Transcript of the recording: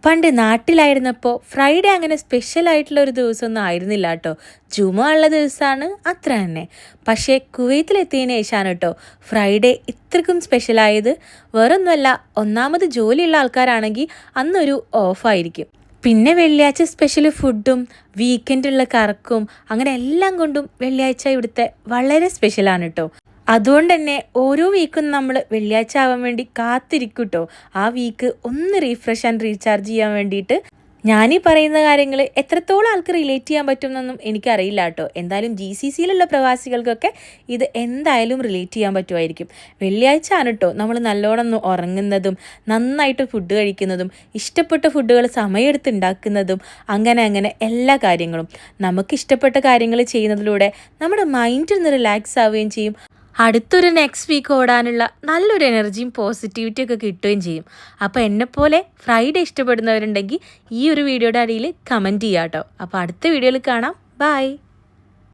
പണ്ട് നാട്ടിലായിരുന്നപ്പോൾ ഫ്രൈഡേ അങ്ങനെ സ്പെഷ്യലായിട്ടുള്ള ഒരു ദിവസമൊന്നും ആയിരുന്നില്ല കേട്ടോ. ജുമ ഉള്ള ദിവസമാണ് അത്ര തന്നെ. പക്ഷേ കുവൈത്തിലെത്തിയതിന് ശേഷമാണ് കേട്ടോ ഫ്രൈഡേ ഇത്രക്കും സ്പെഷ്യലായത്. വേറൊന്നുമല്ല, ഒന്നാമത് ജോലിയുള്ള ആൾക്കാരാണെങ്കിൽ അന്നൊരു ഓഫായിരിക്കും. പിന്നെ വെള്ളിയാഴ്ച സ്പെഷ്യൽ ഫുഡും വീക്കെൻഡുള്ള കറക്കും അങ്ങനെ എല്ലാം കൊണ്ടും വെള്ളിയാഴ്ച ഇവിടുത്തെ വളരെ സ്പെഷ്യലാണ് കേട്ടോ. അതുകൊണ്ട് തന്നെ ഓരോ വീക്കും നമ്മൾ വെള്ളിയാഴ്ച ആവാൻ വേണ്ടി കാത്തിരിക്കും കേട്ടോ. ആ വീക്ക് ഒന്ന് റീഫ്രഷ് ആൻഡ് റീചാർജ് ചെയ്യാൻ വേണ്ടിയിട്ട്. ഞാനീ പറയുന്ന കാര്യങ്ങൾ എത്രത്തോളം ആൾക്ക് റിലേറ്റ് ചെയ്യാൻ പറ്റുമെന്നൊന്നും എനിക്കറിയില്ല കേട്ടോ. എന്തായാലും GCCയിലുള്ള പ്രവാസികൾക്കൊക്കെ ഇത് എന്തായാലും റിലേറ്റ് ചെയ്യാൻ പറ്റുമായിരിക്കും. വെള്ളിയാഴ്ച ആണ് കേട്ടോ നമ്മൾ നല്ലോണം ഒന്ന് ഉറങ്ങുന്നതും നന്നായിട്ട് ഫുഡ് കഴിക്കുന്നതും ഇഷ്ടപ്പെട്ട ഫുഡുകൾ സമയമെടുത്ത് ഉണ്ടാക്കുന്നതും അങ്ങനെ എല്ലാ കാര്യങ്ങളും. നമുക്ക് ഇഷ്ടപ്പെട്ട കാര്യങ്ങൾ ചെയ്യുന്നതിലൂടെ നമ്മുടെ മൈൻഡ് ഒന്ന് റിലാക്സ് ആവുകയും ചെയ്യും. അടുത്തൊരു നെക്സ്റ്റ് വീക്ക് ഓടാനുള്ള നല്ലൊരു എനർജിയും പോസിറ്റിവിറ്റി ഒക്കെ കിട്ടുകയും ചെയ്യും. അപ്പോൾ എന്നെപ്പോലെ ഫ്രൈഡേ ഇഷ്ടപ്പെടുന്നവരുണ്ടെങ്കിൽ ഈ ഒരു വീഡിയോയുടെ അടിയിൽ കമൻറ്റ് ചെയ്യാം കേട്ടോ. അപ്പോൾ അടുത്ത വീഡിയോയിൽ കാണാം. ബൈ.